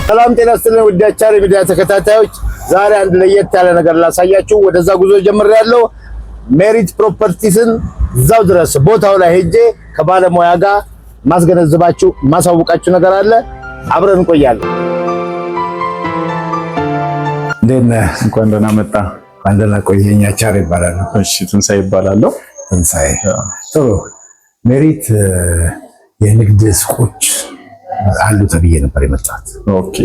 ሰላም ጤና ይስጥልኝ ውድ የቻሪ ሚዲያ ተከታታዮች፣ ዛሬ አንድ ለየት ያለ ነገር ላሳያችሁ ወደዛ ጉዞ ጀምሬያለሁ። ሜሪት ፕሮፐርቲስን እዛው ድረስ ቦታው ላይ ሄጄ ከባለሙያ ጋር ማስገነዝባችሁ ማሳውቃችሁ ነገር አለ። አብረን እንቆያለን። ደህና እንኳን ደህና መጣ። እንኳን ደህና ቆየኛ። ቻሪ ይባላል። እሺ ትንሳኤ ይባላለሁ። ትንሳኤ ጥሩ። ሜሪት የንግድ ሱቆች አሉ ተብዬ ነበር የመጣሁት። ኦኬ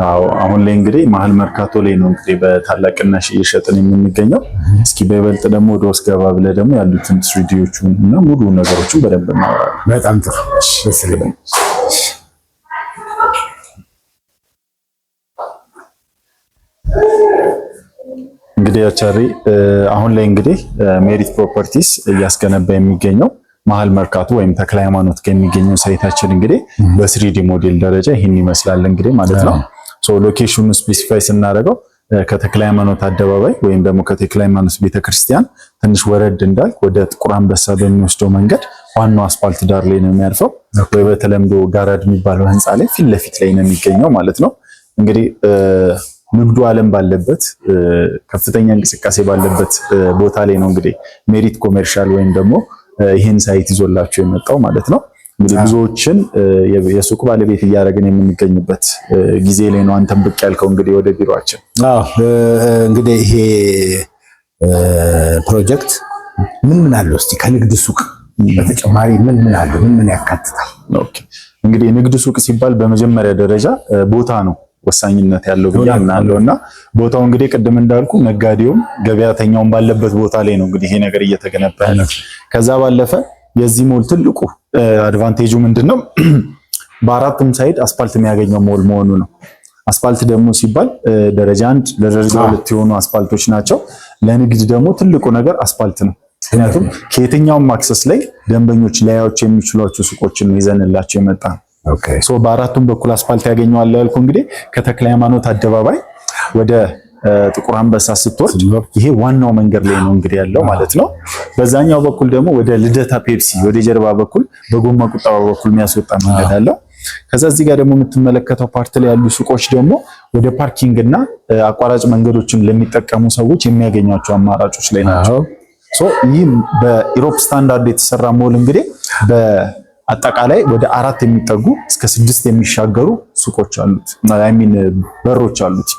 አዎ፣ አሁን ላይ እንግዲህ መሀል መርካቶ ላይ ነው እንግዲህ በታላቅ ቅናሽ እየሸጥን የምንገኘው። እስኪ በይበልጥ ደግሞ ወደ ውስጥ ገባ ብለህ ደግሞ ያሉትን ትሪዲዎቹን እና ሙሉ ነገሮችን በደንብ እናወራለን። በጣም ጥሩ። ደስ ይላል። እንግዲህ አቻሪ አሁን ላይ እንግዲህ ሜሪት ፕሮፐርቲስ እያስገነባ የሚገኘው መሀል መርካቶ ወይም ተክለ ሃይማኖት ከሚገኘው ሳይታችን እንግዲህ በ3D ሞዴል ደረጃ ይሄን ይመስላል እንግዲህ ማለት ነው። ሶ ሎኬሽኑን ስፔሲፋይ ስናደርገው ከተክለ ሃይማኖት አደባባይ ወይም ደግሞ ከተክለ ሃይማኖት ቤተክርስቲያን ትንሽ ወረድ እንዳል ወደ ጥቁር አንበሳ በሚወስደው መንገድ ዋናው አስፋልት ዳር ላይ ነው የሚያርፈው፣ ወይ በተለምዶ ጋራድ የሚባለው ህንፃ ላይ ፊት ለፊት ላይ ነው የሚገኘው ማለት ነው። እንግዲህ ንግዱ ዓለም ባለበት ከፍተኛ እንቅስቃሴ ባለበት ቦታ ላይ ነው እንግዲህ ሜሪት ኮሜርሻል ወይም ደግሞ ይሄን ሳይት ይዞላችሁ የመጣው ማለት ነው። እንግዲህ ብዙዎችን የሱቅ ባለቤት እያደረግን የምንገኝበት ጊዜ ላይ ነው አንተም ብቅ ያልከው እንግዲህ ወደ ቢሮአችን። አዎ እንግዲህ ይሄ ፕሮጀክት ምን አለው እስቲ ከንግድ ሱቅ በተጨማሪ ምን አለው? ምን ያካትታል? ኦኬ እንግዲህ ንግድ ሱቅ ሲባል በመጀመሪያ ደረጃ ቦታ ነው ወሳኝነት ያለው ብዬ አምናለሁ። እና ቦታው እንግዲህ ቅድም እንዳልኩ ነጋዴውም ገበያተኛውም ባለበት ቦታ ላይ ነው እንግዲህ ይሄ ነገር እየተገነባ ያለው። ከዛ ባለፈ የዚህ ሞል ትልቁ አድቫንቴጁ ምንድነው? በአራቱም ሳይድ አስፋልት የሚያገኘው ሞል መሆኑ ነው። አስፋልት ደግሞ ሲባል ደረጃ 1 ለደረጃ 2 የሆኑ አስፋልቶች ናቸው። ለንግድ ደግሞ ትልቁ ነገር አስፋልት ነው። ምክንያቱም ከየትኛውም አክሰስ ላይ ደንበኞች ላያዎች የሚችሏቸው ሱቆችን ይዘንላቸው የመጣ ነው። ሶ በአራቱም በኩል አስፋልት ያገኘዋል ያልኩ እንግዲህ ከተክለ ሃይማኖት አደባባይ ወደ ጥቁር አንበሳ ስትወርድ ይሄ ዋናው መንገድ ላይ ነው እንግዲህ ያለው ማለት ነው። በዛኛው በኩል ደግሞ ወደ ልደታ ፔፕሲ ወደ ጀርባ በኩል በጎማ ቁጠባ በኩል የሚያስወጣ መንገድ አለው። ከዛ እዚህ ጋር ደግሞ የምትመለከተው ፓርት ላይ ያሉ ሱቆች ደግሞ ወደ ፓርኪንግ እና አቋራጭ መንገዶችን ለሚጠቀሙ ሰዎች የሚያገኟቸው አማራጮች ላይ ናቸው። ሶ ይህ በኢሮፕ ስታንዳርድ የተሰራ ሞል እንግዲህ አጠቃላይ ወደ 4 የሚጠጉ እስከ 6 የሚሻገሩ ሱቆች አሉት። አይ ሚን በሮች አሉት።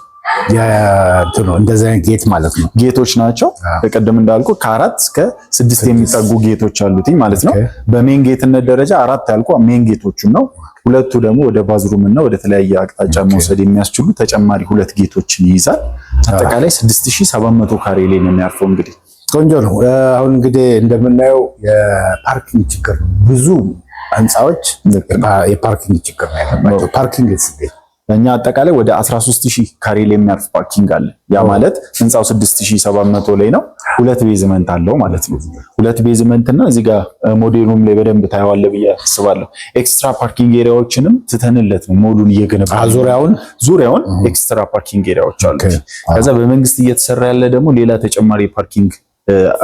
እንደዛ ጌት ማለት ነው። ጌቶች ናቸው። በቀደም እንዳልኩ ከ4 እስከ 6 የሚጠጉ ጌቶች አሉት ማለት ነው። በሜን ጌትነት ደረጃ 4 ያልኩ ሜን ጌቶቹን ነው። ሁለቱ ደግሞ ወደ ባዝሩም እና ወደ ተለያየ አቅጣጫ መውሰድ የሚያስችሉ ተጨማሪ 2 ጌቶችን ይይዛል። አጠቃላይ 6700 ካሬ ላይ ነው የሚያርፈው እንግዲህ ቆንጆ ነው። አሁን እንግዲህ እንደምናየው የፓርኪንግ ችግር ነው። ብዙ ህንፃዎች የፓርኪንግ ችግር ነው ያለባቸው። ፓርኪንግ እኛ አጠቃላይ ወደ 13000 ካሬ ላይ የሚያርፍ ፓርኪንግ አለ። ያ ማለት ህንፃው 6700 ላይ ነው። 2 ቤዝመንት አለው ማለት ነው። 2 ቤዝመንት እና እዚህ ጋር ሞዴሉም ላይ በደንብ ታየዋለህ ብዬ አስባለሁ። ኤክስትራ ፓርኪንግ ኤሪያዎችንም ትተንለት ነው ሞሉን እየገነባ ዙሪያውን ኤክስትራ ፓርኪንግ ኤሪያዎች አሉ። ከዛ በመንግስት እየተሰራ ያለ ደግሞ ሌላ ተጨማሪ ፓርኪንግ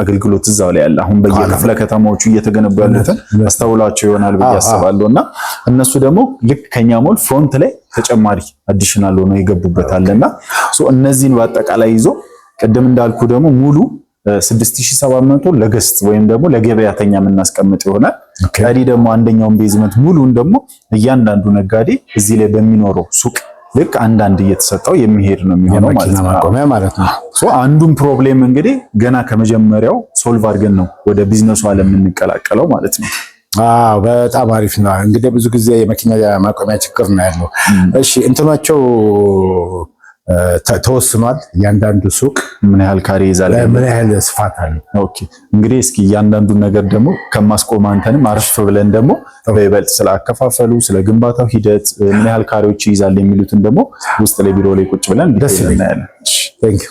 አገልግሎት እዛው ላይ ያለ አሁን በየክፍለ ከተማዎቹ እየተገነቡ ያሉትን አስተውላቸው ይሆናል ብዬ አስባለሁ። እና እነሱ ደግሞ ልክ ከኛ ሞል ፍሮንት ላይ ተጨማሪ አዲሽናል ሆኖ ይገቡበታልና ሶ እነዚህን በአጠቃላይ ይዞ ቅድም እንዳልኩ ደግሞ ሙሉ 6700 ለገስት ወይም ደግሞ ለገበያተኛ የምናስቀምጥ ይሆናል። ቀሪ ደግሞ አንደኛውን ቤዝመንት ሙሉን ደግሞ እያንዳንዱ ነጋዴ እዚህ ላይ በሚኖረው ሱቅ ልክ አንዳንድ እየተሰጠው የሚሄድ ነው የሚሆነው ማለት ነው። ሶ አንዱን ፕሮብሌም እንግዲህ ገና ከመጀመሪያው ሶልቭ አድርገን ነው ወደ ቢዝነሱ ዓለም የምንቀላቀለው ማለት ነው። በጣም አሪፍ ነው። እንግዲህ ብዙ ጊዜ የመኪና ማቆሚያ ችግር ነው ያለው። እሺ እንትናቸው ተወስኗል። እያንዳንዱ ሱቅ ምን ያህል ካሬ ይዛል፣ ምን ያህል ስፋት አለው? ኦኬ እንግዲህ እስኪ እያንዳንዱን ነገር ደግሞ ከማስቆም አንተንም አርፍ ብለን ደግሞ በይበልጥ ስለ አከፋፈሉ፣ ስለ ግንባታው ሂደት ምን ያህል ካሬዎች ይዛል የሚሉትን ደግሞ ውስጥ ላይ ቢሮ ላይ ቁጭ ብለን ደስ ይለኛል። ቴንክ ዩ።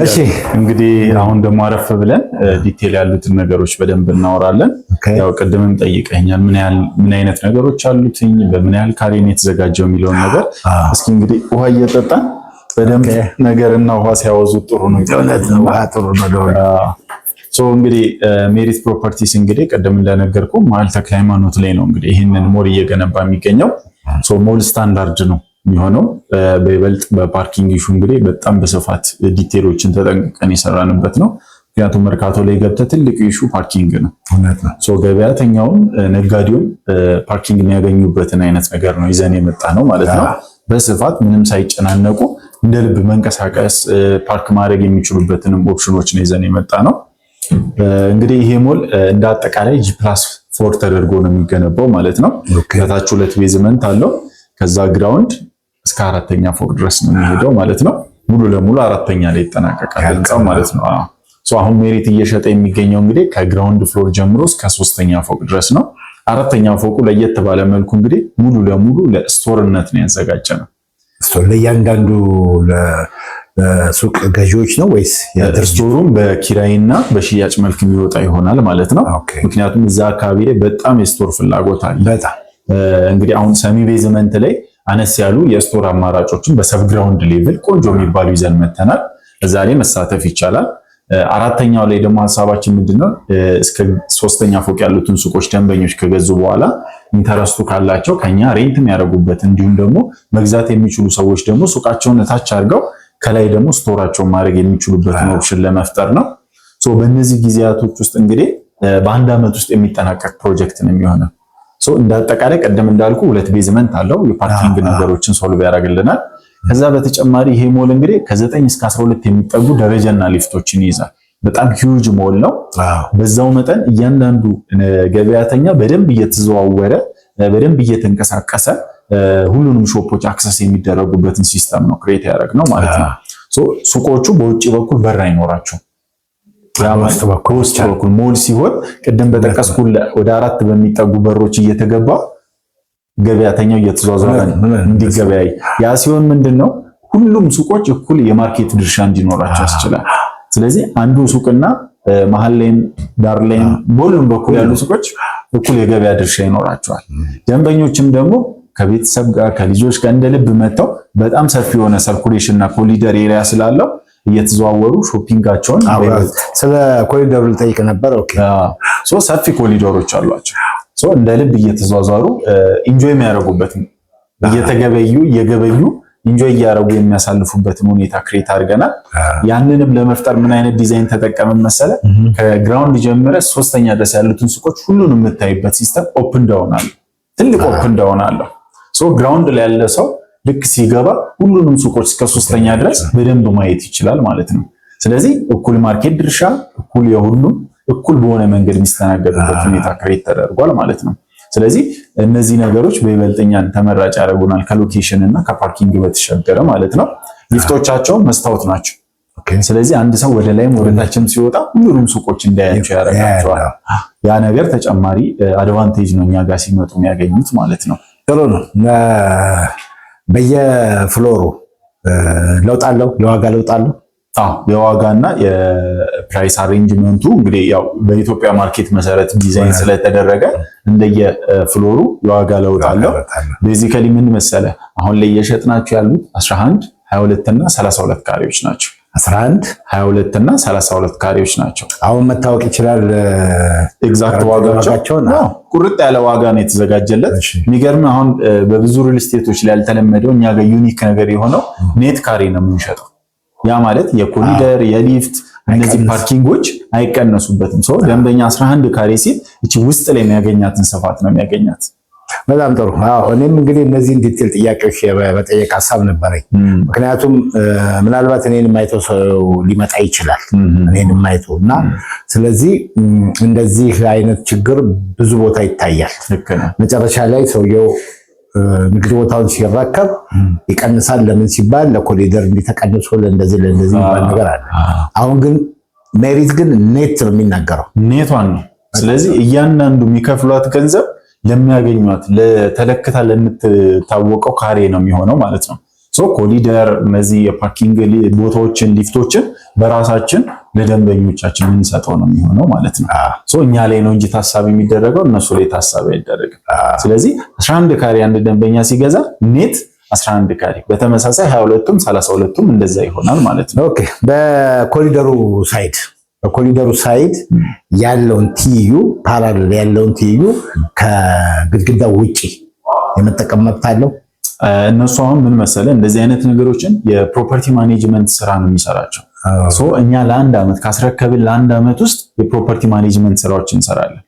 እሺ እንግዲህ አሁን ደግሞ አረፍ ብለን ዲቴል ያሉትን ነገሮች በደንብ እናወራለን። ያው ቅድምም ጠይቀኛል ምን አይነት ነገሮች አሉትኝ በምን ያህል ካሬ ነው የተዘጋጀው የሚለውን ነገር እስኪ እንግዲህ ውሃ እየጠጣን በደንብ ነገርና ውሃ ሲያወዙት ጥሩ ነው። ውሃ ጥሩ ነው። እንግዲህ ሜሪት ፕሮፐርቲስ እንግዲህ ቅድም እንደነገርኩ መሀል ተክለ ሃይማኖት ላይ ነው እንግዲህ ይህንን ሞል እየገነባ የሚገኘው። ሞል ስታንዳርድ ነው የሚሆነው። በይበልጥ በፓርኪንግ ኢሹ እንግዲህ በጣም በስፋት ዲቴሎችን ተጠንቅቀን የሰራንበት ነው። ምክንያቱም መርካቶ ላይ ገብተህ ትልቅ ኢሹ ፓርኪንግ ነው። ገበያተኛውም ነጋዴውም ፓርኪንግ የሚያገኙበትን አይነት ነገር ነው ይዘን የመጣ ነው ማለት ነው። በስፋት ምንም ሳይጨናነቁ እንደ ልብ መንቀሳቀስ ፓርክ ማድረግ የሚችሉበትንም ኦፕሽኖች ነው ይዘን የመጣ ነው። እንግዲህ ይሄ ሞል እንደ አጠቃላይ G+4 ተደርጎ ነው የሚገነባው ማለት ነው። ከታች 2 ቤዝመንት አለው። ከዛ ግራውንድ እስከ 4ኛ ፎቅ ድረስ ነው የሚሄደው ማለት ነው። ሙሉ ለሙሉ 4ኛ ላይ ይጠናቀቃል ህንጻው ማለት ነው። አሁን ሜሪት እየሸጠ የሚገኘው እንግዲህ ከግራውንድ ፍሎር ጀምሮ እስከ 3ኛ ፎቅ ድረስ ነው። 4ኛ ፎቁ ለየት ባለ መልኩ እንግዲህ ሙሉ ለሙሉ ለስቶርነት ነው ያዘጋጀነው። ስቶር ለእያንዳንዱ ለሱቅ ገዢዎች ነው ወይስ ስቶሩም በኪራይና በሽያጭ መልክ የሚወጣ ይሆናል ማለት ነው። ምክንያቱም እዛ አካባቢ ላይ በጣም የስቶር ፍላጎት አለ። በጣም እንግዲህ አሁን ሰሚ ቤዝመንት ላይ አነስ ያሉ የስቶር አማራጮችን በሰብ ግራውንድ ሌቭል ቆንጆ የሚባሉ ይዘን መተናል። እዛ ላይ መሳተፍ ይቻላል። 4ኛው ላይ ደግሞ ሐሳባችን ምንድነው እስከ 3ኛ ፎቅ ያሉትን ሱቆች ደንበኞች ከገዙ በኋላ ኢንተረስቱ ካላቸው ከኛ ሬንት የሚያደርጉበት እንዲሁም ደግሞ መግዛት የሚችሉ ሰዎች ደግሞ ሱቃቸውን ታች አድርገው ከላይ ደግሞ ስቶራቸውን ማድረግ የሚችሉበትን ኦፕሽን ለመፍጠር ነው። በእነዚህ ጊዜያቶች ውስጥ እንግዲህ በአንድ ዓመት ውስጥ የሚጠናቀቅ ፕሮጀክት ነው የሚሆነው። እንደ አጠቃላይ ቀደም እንዳልኩ 2 ቤዝመንት አለው። የፓርኪንግ ነገሮችን ሶልቭ ያደርግልናል። ከዛ በተጨማሪ ይሄ ሞል እንግዲህ ከ9 እስከ 12 የሚጠጉ ደረጃና ሊፍቶችን ይይዛል። በጣም ሂውጅ ሞል ነው። በዛው መጠን እያንዳንዱ ገበያተኛ በደንብ እየተዘዋወረ በደንብ እየተንቀሳቀሰ ሁሉንም ሾፖች አክሰስ የሚደረጉበትን ሲስተም ነው ክሬት ያደረግነው ማለት ነው። ሱቆቹ በውጭ በኩል በር አይኖራቸውም። በውስጥ በኩል ሞል ሲሆን ቅድም በጠቀስኩት ወደ 4 በሚጠጉ በሮች እየተገባ ገበያተኛው እየተዟዟረ እንዲገበያይ። ያ ሲሆን ምንድነው ሁሉም ሱቆች እኩል የማርኬት ድርሻ እንዲኖራቸው ያስችላል። ስለዚህ አንዱ ሱቅና መሀል ላይም ዳር ላይም በሁሉም በኩል ያሉ ሱቆች እኩል የገበያ ድርሻ ይኖራቸዋል። ደንበኞችም ደግሞ ከቤተሰብ ጋር ከልጆች ጋር እንደ ልብ መጥተው በጣም ሰፊ የሆነ ሰርኩሌሽን እና ኮሊደር ኤሪያ ስላለው እየተዘዋወሩ ሾፒንጋቸውን ስለ ኮሊደሩ ልጠይቅ ነበር። ኦኬ ሰፊ ኮሊደሮች አሏቸው። እንደ ልብ እየተዘዋወሩ ኢንጆይ የሚያደርጉበት እየተገበዩ እየገበዩ ኢንጆይ እያደረጉ የሚያሳልፉበትን ሁኔታ ክሬት አድርገናል። ያንንም ለመፍጠር ምን አይነት ዲዛይን ተጠቀምን መሰለ? ከግራውንድ ጀምረ 3ኛ ድረስ ያሉትን ሱቆች ሁሉንም የምታይበት ሲስተም ኦፕን ዳውን አለ። ትልቅ ኦፕን ዳውን አለው። ግራውንድ ላይ ያለ ሰው ልክ ሲገባ ሁሉንም ሱቆች እስከ 3ኛ ድረስ በደንብ ማየት ይችላል ማለት ነው። ስለዚህ እኩል ማርኬት ድርሻ እኩል የሁሉም እኩል በሆነ መንገድ የሚስተናገዱበት ሁኔታ ክሬት ተደርጓል ማለት ነው። ስለዚህ እነዚህ ነገሮች በይበልጥኛን ተመራጭ ያደርጉናል ከሎኬሽን እና ከፓርኪንግ በተሻገረ ማለት ነው። ሊፍቶቻቸው መስታወት ናቸው። ስለዚህ አንድ ሰው ወደ ላይም ወደ ታችም ሲወጣ ሁሉንም ሱቆች እንዳያቸው ያደርጋቸዋል። ያ ነገር ተጨማሪ አድቫንቴጅ ነው እኛ ጋር ሲመጡ የሚያገኙት ማለት ነው። ጥሩ ነው። በየፍሎሩ ለውጥ አለው፣ የዋጋ ለውጥ አለው። የዋጋና የፕራይስ አሬንጅመንቱ እንግዲህ ያው በኢትዮጵያ ማርኬት መሰረት ዲዛይን ስለተደረገ እንደየ ፍሎሩ የዋጋ ለውጥ አለው። ቤዚካሊ ምን መሰለ አሁን ላይ እየሸጥናቸው ያሉት 11፣ 22 እና 32 ካሬዎች ናቸው። 11፣ 22 እና 32 ካሬዎች ናቸው። አሁን መታወቅ ይችላል ኤግዛክት ዋጋቸው። ቁርጥ ያለ ዋጋ ነው የተዘጋጀለት። የሚገርም አሁን በብዙ ሪል ስቴቶች ላይ ያልተለመደው እኛ ጋር ዩኒክ ነገር የሆነው ኔት ካሬ ነው የምንሸጠው። ያ ማለት የኮሊደር የሊፍት እነዚህ ፓርኪንጎች አይቀነሱበትም። ደንበኛ 11 ካሬ ሲል እቺ ውስጥ ላይ የሚያገኛትን ስፋት ነው የሚያገኛት። በጣም ጥሩ። እኔም እንግዲህ እነዚህን ዲቴል ጥያቄዎች በጠየቅ ሀሳብ ነበረኝ። ምክንያቱም ምናልባት እኔን የማይተው ሰው ሊመጣ ይችላል እኔን የማይተው እና ስለዚህ እንደዚህ አይነት ችግር ብዙ ቦታ ይታያል። መጨረሻ ላይ ሰውየው ንግድ ቦታውን ሲረከብ ይቀንሳል። ለምን ሲባል ለኮሊደር እንዲተቀንሶ ለእንደዚህ የሚባል ነገር አለ። አሁን ግን ሜሪት ግን ኔት ነው የሚናገረው፣ ኔቷን ነው። ስለዚህ እያንዳንዱ የሚከፍሏት ገንዘብ ለሚያገኟት ለተለክታ ለምትታወቀው ካሬ ነው የሚሆነው ማለት ነው። ኮሊደር እነዚህ የፓርኪንግ ቦታዎችን ሊፍቶችን በራሳችን ለደንበኞቻችን የምንሰጠው ነው የሚሆነው ማለት ነው። እኛ ላይ ነው እንጂ ታሳቢ የሚደረገው እነሱ ላይ ታሳቢ አይደረግም። ስለዚህ 11 ካሬ አንድ ደንበኛ ሲገዛ ኔት 11 ካሬ በተመሳሳይ 22ቱም 32ቱም እንደዛ ይሆናል ማለት ነው። ኦኬ በኮሪደሩ ሳይድ ያለውን ትይዩ ፓራሌል ያለውን ትይዩ ከግድግዳው ውጪ የመጠቀም መብት አለው። እነሱ አሁን ምን መሰለ እንደዚህ አይነት ነገሮችን የፕሮፐርቲ ማኔጅመንት ስራ ነው የሚሰራቸው። እኛ ለአንድ ዓመት ካስረከብን ለአንድ ዓመት ውስጥ የፕሮፐርቲ ማኔጅመንት ስራዎች እንሰራለን።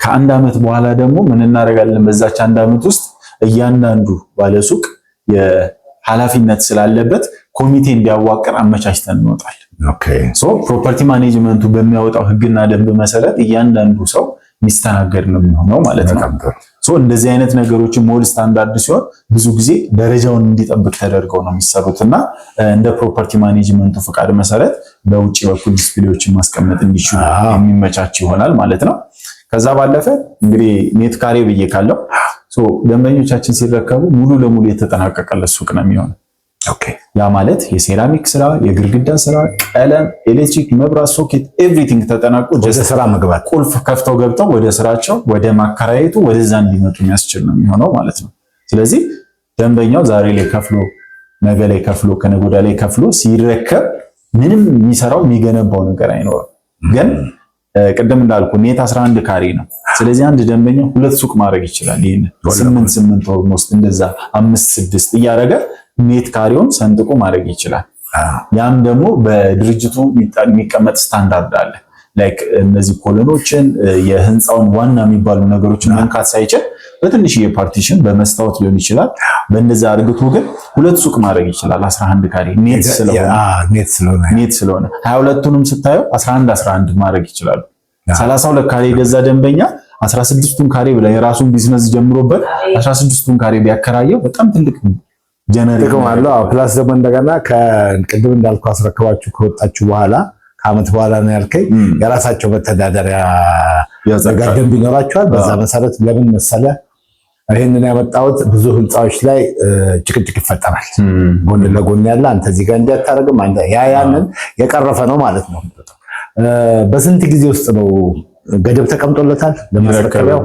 ከአንድ ዓመት በኋላ ደግሞ ምን እናደርጋለን? በዛች አንድ ዓመት ውስጥ እያንዳንዱ ባለሱቅ የኃላፊነት ስላለበት ኮሚቴ እንዲያዋቅር አመቻችተን እንወጣለን። ፕሮፐርቲ ማኔጅመንቱ በሚያወጣው ህግና ደንብ መሰረት እያንዳንዱ ሰው ሚስተናገድ ነው የሚሆነው ማለት ነው። እንደዚህ አይነት ነገሮችን ሞል ስታንዳርድ ሲሆን ብዙ ጊዜ ደረጃውን እንዲጠብቅ ተደርገው ነው የሚሰሩትና እንደ ፕሮፐርቲ ማኔጅመንቱ ፍቃድ መሰረት በውጭ በኩል ዲስፕሌዎችን ማስቀመጥ እንዲችሉ የሚመቻች ይሆናል ማለት ነው። ከዛ ባለፈ እንግዲህ ኔት ካሬ ብዬ ካለው ደንበኞቻችን ሲረከቡ ሙሉ ለሙሉ የተጠናቀቀለት ሱቅ ነው የሚሆነው። ያ ማለት የሴራሚክ ስራ፣ የግድግዳ ስራ፣ ቀለም፣ ኤሌክትሪክ፣ መብራት፣ ሶኬት ኤቭሪቲንግ ተጠናቆ ወደ ስራ መግባት ቁልፍ ከፍተው ገብተው ወደ ስራቸው ወደ ማከራየቱ ወደዛ እንዲመጡ የሚያስችል ነው የሚሆነው ማለት ነው። ስለዚህ ደንበኛው ዛሬ ላይ ከፍሎ ነገ ላይ ከፍሎ ከነገ ወዲያ ላይ ከፍሎ ሲረከብ ምንም የሚሰራው የሚገነባው ነገር አይኖርም። ግን ቅድም እንዳልኩ ኔት 11 ካሬ ነው። ስለዚህ አንድ ደንበኛ 2 ሱቅ ማድረግ ይችላል። ይሄን 8 ኦልሞስት እንደዛ 5-6 እያደረገ ኔት ካሬውን ሰንጥቆ ማድረግ ይችላል። ያም ደግሞ በድርጅቱ የሚቀመጥ ስታንዳርድ አለ። ላይክ እነዚህ ኮሎኖችን የህንፃውን ዋና የሚባሉ ነገሮችን መንካት ሳይችል በትንሽዬ ፓርቲሽን በመስታወት ሊሆን ይችላል። በእንደዛ አድርግቶ ግን 2 ሱቅ ማድረግ ይችላል። 11 ካሬ ኔት ስለሆነ 22ቱንም ስታየው 11 ማድረግ ይችላሉ። 32 ካሬ የገዛ ደንበኛ 16ቱን ካሬ ብላ የራሱን ቢዝነስ ጀምሮበት 16ቱን ካሬ ቢያከራየው በጣም ትልቅ ጥቅም አለው። ፕላስ ደግሞ እንደገና ከቅድም እንዳልኩ አስረክባችሁ ከወጣችሁ በኋላ ከዓመት በኋላ ነው ያልከኝ የራሳቸው መተዳደሪያ ደንብ ይኖራቸዋል። በዛ መሰረት ለምን መሰለ ይሄንን ያመጣሁት ብዙ ህንፃዎች ላይ ጭቅጭቅ ይፈጠራል። ጎን ለጎን ያለ አንተ እዚህ ጋር እንዲያታረግም አንተ ያንን የቀረፈ ነው ማለት ነው። በስንት ጊዜ ውስጥ ነው ገደብ ተቀምጦለታል ለማስረከቢያው?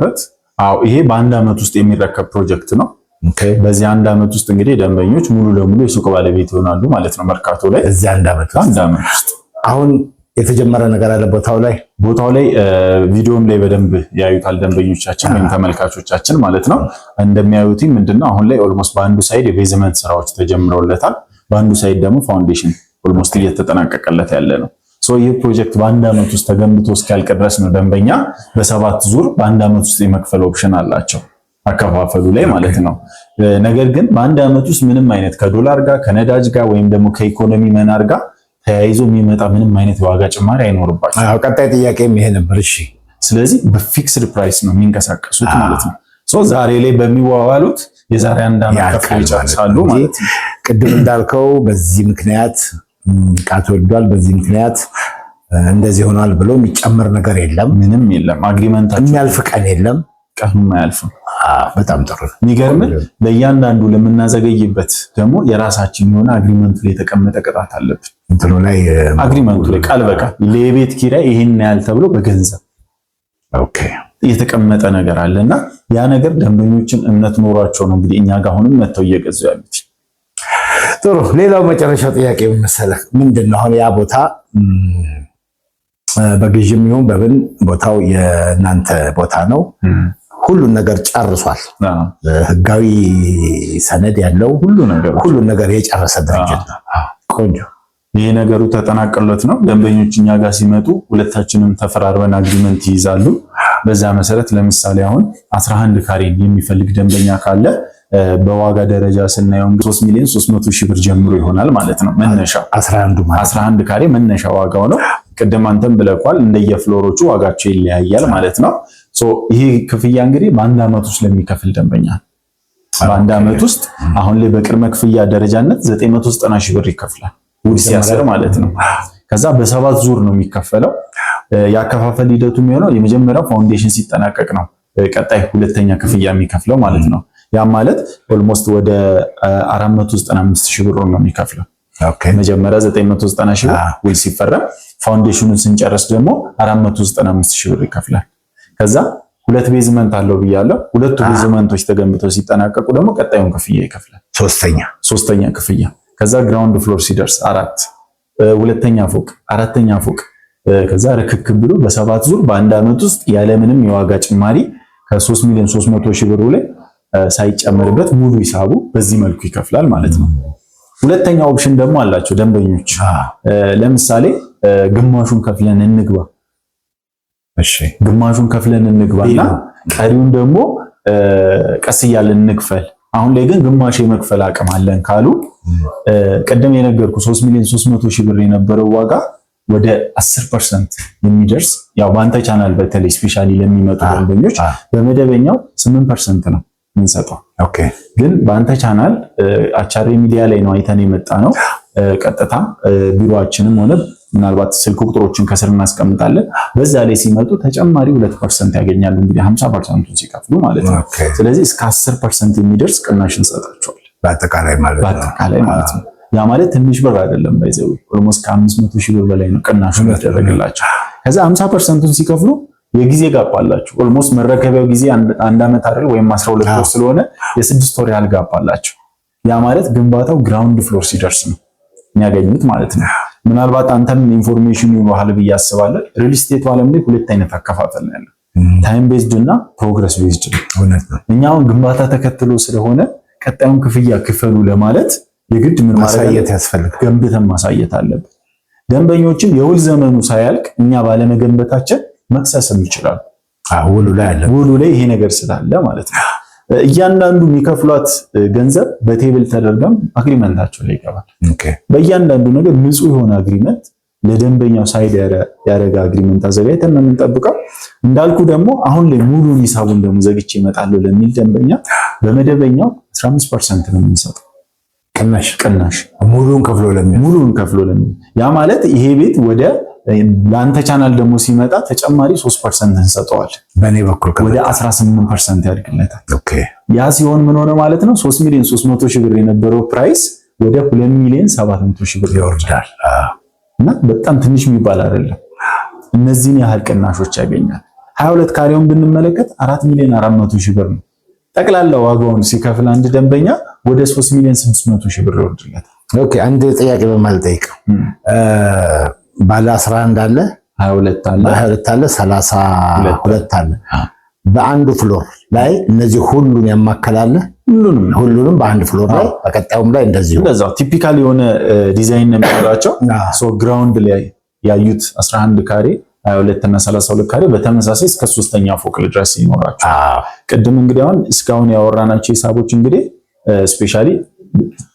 ይሄ በአንድ ዓመት ውስጥ የሚረከብ ፕሮጀክት ነው። በዚህ አንድ ዓመት ውስጥ እንግዲህ ደንበኞች ሙሉ ለሙሉ የሱቅ ባለቤት ይሆናሉ ማለት ነው። መርካቶ ላይ እዚህ አንድ ዓመት ውስጥ አሁን የተጀመረ ነገር አለ ቦታው ላይ ቪዲዮም ላይ በደንብ ያዩታል ደንበኞቻችን ወይም ተመልካቾቻችን ማለት ነው። እንደሚያዩት ምንድነው አሁን ላይ ኦልሞስት በአንዱ ሳይድ የቤዝመንት ስራዎች ተጀምረውለታል። በአንዱ ሳይድ ደግሞ ፋውንዴሽን ኦልሞስት እየተጠናቀቀለት ያለ ነው። ይህ ፕሮጀክት በአንድ ዓመት ውስጥ ተገንብቶ እስኪያልቅ ድረስ ነው ደንበኛ በ7 ዙር በአንድ ዓመት ውስጥ የመክፈል ኦፕሽን አላቸው አከፋፈሉ ላይ ማለት ነው። ነገር ግን በአንድ ዓመት ውስጥ ምንም አይነት ከዶላር ጋር ከነዳጅ ጋር ወይም ደግሞ ከኢኮኖሚ መናር ጋር ተያይዞ የሚመጣ ምንም አይነት ዋጋ ጭማሪ አይኖርባቸው። ቀጣይ ጥያቄም ይሄ ነበር። እሺ፣ ስለዚህ በፊክስድ ፕራይስ ነው የሚንቀሳቀሱት ማለት ነው። ዛሬ ላይ በሚዋዋሉት የዛሬ አንድ ዓመት ከፍለው ይጨርሳሉ ማለት ነው። ቅድም እንዳልከው በዚህ ምክንያት ቃት ወልዷል፣ በዚህ ምክንያት እንደዚህ ሆኗል ብሎ የሚጨምር ነገር የለም፣ ምንም የለም። አግሪመንታችን የሚያልፍ ቀን የለም፣ ቀኑ አያልፍም። በጣም ጥሩ። የሚገርም ለእያንዳንዱ ለምናዘገይበት ደግሞ የራሳችን የሆነ አግሪመንቱ ላይ የተቀመጠ ቅጣት አለብን። እንትኑ ላይ አግሪመንቱ ላይ ቃል በቃል ለቤት ኪራይ ይሄን ያህል ተብሎ በገንዘብ የተቀመጠ ነገር አለና ያ ነገር ደንበኞችን እምነት ኖሯቸው ነው እንግዲህ እኛ ጋር አሁንም መተው እየገዙ ያሉት። ጥሩ። ሌላው መጨረሻው ጥያቄ መሰለህ ምንድነው አሁን ያ ቦታ በግዥም ይሁን በምን ቦታው የእናንተ ቦታ ነው፣ ሁሉን ነገር ጨርሷል፣ ህጋዊ ሰነድ ያለው ሁሉ ነገር የጨረሰ ድርጅት ነው። ቆንጆ። ይሄ ነገሩ ተጠናቀለት ነው። ደንበኞች እኛ ጋር ሲመጡ ሁለታችንም ተፈራርበን አግሪመንት ይይዛሉ። በዛ መሰረት ለምሳሌ አሁን 11 ካሬ የሚፈልግ ደንበኛ ካለ በዋጋ ደረጃ ስናየው 3,300,000 ብር ጀምሮ ይሆናል ማለት ነው። መነሻው 11 ካሬ መነሻ ዋጋው ነው። ቅድም አንተም ብለቋል እንደየፍሎሮቹ ዋጋቸው ይለያያል ማለት ነው። ይሄ ክፍያ እንግዲህ በአንድ ዓመት ውስጥ ለሚከፍል ደንበኛ በአንድ ዓመት ውስጥ አሁን ላይ በቅድመ ክፍያ ደረጃነት 990,000 ብር ይከፍላል ውድ ሲያሰር ማለት ነው። ከዛ በ7 ዙር ነው የሚከፈለው። ያከፋፈል ሂደቱ የሚሆነው የመጀመሪያው ፋውንዴሽን ሲጠናቀቅ ነው ቀጣይ ሁለተኛ ክፍያ የሚከፍለው ማለት ነው። ያ ማለት ኦልሞስት ወደ 495 ሺህ ብር ነው የሚከፍለው። መጀመሪያ 990 ሺህ ብር ውል ሲፈረም ፋውንዴሽኑን ስንጨርስ ደግሞ 495 ሺህ ብር ይከፍላል። ከዛ ሁለት ቤዝመንት አለው ብያለሁ። ሁለቱ ቤዝመንቶች ተገንብተው ሲጠናቀቁ ደግሞ ቀጣዩን ክፍያ ይከፍላል። ሶስተኛ ክፍያ። ከዛ ግራውንድ ፍሎር ሲደርስ 4 ሁለተኛ ፎቅ፣ አራተኛ ፎቅ ከዛ ርክክብ ብሎ በ7 ዙር በአንድ ዓመት ውስጥ ያለምንም የዋጋ ጭማሪ ከ3 ሚሊዮን 300 ሺህ ብር ላይ ሳይጨመርበት ሙሉ ሂሳቡ በዚህ መልኩ ይከፍላል ማለት ነው። ሁለተኛ ኦፕሽን ደግሞ አላቸው ደንበኞች። ለምሳሌ ግማሹን ከፍለን እንግባ፣ ግማሹን ከፍለን እንግባና ቀሪውን ደግሞ ቀስ እያለን እንክፈል። አሁን ላይ ግን ግማሽ የመክፈል አቅም አለን ካሉ ቀደም የነገርኩ 3 ሚሊዮን 300 ሺህ ብር የነበረው ዋጋ ወደ 10% የሚደርስ ያው በአንተ ቻናል በተለይ ስፔሻሊ ለሚመጡ ደንበኞች በመደበኛው 8% ነው የምንሰጠው። ግን በአንተ ቻናል አቻሬ ሚዲያ ላይ ነው አይተን የመጣ ነው። ቀጥታ ቢሮአችንም ሆነ ምናልባት ስልክ ቁጥሮችን ከስር እናስቀምጣለን። በዛ ላይ ሲመጡ ተጨማሪ 2% ያገኛሉ። እንግዲህ 50%ቱን ሲከፍሉ ማለት ነው። ስለዚህ እስከ 10% የሚደርስ ቅናሽ እንሰጣቸዋለን በአጠቃላይ ማለት ነው። ያ ማለት ትንሽ ብር አይደለም። ባይዘው ኦልሞስት ከ500 ሺህ ብር በላይ ነው ቅናሹ ያደረገላቸው። ከዛ 50%ቱን ሲከፍሉ የጊዜ ጋፕ አላቸው። ኦልሞስት መረከቢያው ጊዜ አንድ ዓመት አይደል ወይም 12 ወር ስለሆነ የ6 ወር ያህል ጋፕ አላቸው። ያ ማለት ግንባታው ግራውንድ ፍሎር ሲደርስ ነው የሚያገኙት ማለት ነው። ምናልባት አንተም ኢንፎርሜሽን ይኖርሃል ብዬ አስባለሁ። ሪል ስቴት ዓለም ላይ ሁለት አይነት አከፋፈል ነው ያለው፣ ታይም ቤዝድ እና ፕሮግረስ ቤዝድ ነው። እኛውን ግንባታ ተከትሎ ስለሆነ ቀጣዩን ክፍያ ክፈሉ ለማለት የግድ ምን ማሳየት ያስፈልጋል? ገንብተን ማሳየት አለበት። ደንበኞችም የውል ዘመኑ ሳያልቅ እኛ ባለመገንበታችን መክሰስም ይችላሉ። ውሉ ላይ ይሄ ነገር ስላለ ማለት ነው። እያንዳንዱ የሚከፍሏት ገንዘብ በቴብል ተደርገም አግሪመንታቸው ላይ ይገባል። በእያንዳንዱ ነገር ንጹህ የሆነ አግሪመንት ለደንበኛው ሳይድ ያደረገ አግሪመንት አዘጋጅተን ነው የምንጠብቀው። እንዳልኩ ደግሞ አሁን ላይ ሙሉን ሂሳቡን ደግሞ ዘግቼ እመጣለሁ ለሚል ደንበኛ በመደበኛው 15% ነው የምንሰጠው ቅናሽ ሙሉን ከፍሎ ለሚል ያ ማለት ይሄ ቤት ወደ ለአንተ ቻናል ደግሞ ሲመጣ ተጨማሪ 3% እንሰጠዋል። በእኔ በኩል ወደ 18% ያድግለታል። ያ ሲሆን ምን ሆነ ማለት ነው? 3 ሚሊዮን 300 ሺህ ብር የነበረው ፕራይስ ወደ 2 ሚሊዮን 700 ሺህ ብር ይወርዳል እና በጣም ትንሽ የሚባል አይደለም። እነዚህን ያህል ቅናሾች ያገኛል። 22 ካሬውን ብንመለከት 4 ሚሊዮን 400 ሺህ ብር ነው። ጠቅላላ ዋጋውን ሲከፍል አንድ ደንበኛ ወደ 3 ሚሊዮን 600 ሺህ ብር ይወርድለታል። አንድ ጥያቄ በማልጠይቅ ባለ 11 አለ፣ 22 አለ፣ 32 አለ። በአንዱ ፍሎር ላይ እነዚህ ሁሉን ያማከላል። ሁሉንም በአንድ ፍሎር ላይ በቀጣዩም ላይ እንደዛው ቲፒካል የሆነ ዲዛይን ነው የሚሰራቸው። ግራውንድ ላይ ያዩት 11 ካሬ 22 እና 32 ካሬ በተመሳሳይ እስከ 3ኛ ፎቅ ድረስ ይኖራቸው። ቅድም እንግዲህ አሁን እስካሁን ያወራናቸው ሂሳቦች እንግዲህ ስፔሻሊ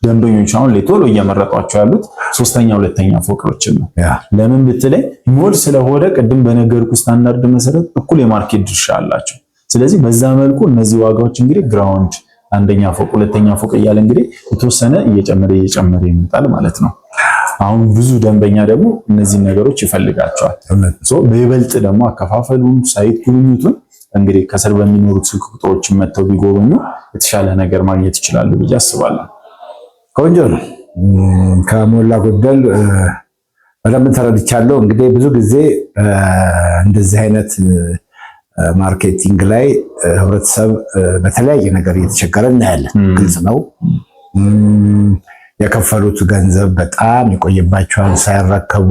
ደንበኞች አሁን ላይ ቶሎ እየመረጧቸው ያሉት 3ኛ 2ኛ ፎቆችን ነው። ለምን ብትለኝ ሞል ስለሆነ ቅድም በነገርኩ ስታንዳርድ መሰረት እኩል የማርኬት ድርሻ አላቸው። ስለዚህ በዛ መልኩ እነዚህ ዋጋዎች እንግዲህ ግራውንድ 1ኛ ፎቅ 2ኛ ፎቅ እያለ እንግዲህ የተወሰነ እየጨመረ ይመጣል ማለት ነው። አሁን ብዙ ደንበኛ ደግሞ እነዚህ ነገሮች ይፈልጋቸዋል። በይበልጥ ደግሞ አከፋፈሉን ሳይት ጉብኝቱን እንግዲህ ከስር በሚኖሩት ስልክ ቁጥሮችን መጥተው ቢጎበኙ የተሻለ ነገር ማግኘት ይችላሉ ብዬ አስባለሁ። ቆንጆ ነው። ከሞላ ጎደል በደንብ ተረድቻለሁ። እንግዲህ ብዙ ጊዜ እንደዚህ አይነት ማርኬቲንግ ላይ ህብረተሰብ በተለያየ ነገር እየተቸገረ እናያለን። ግልጽ ነው። የከፈሉት ገንዘብ በጣም የቆየባቸዋል ሳይረከቡ፣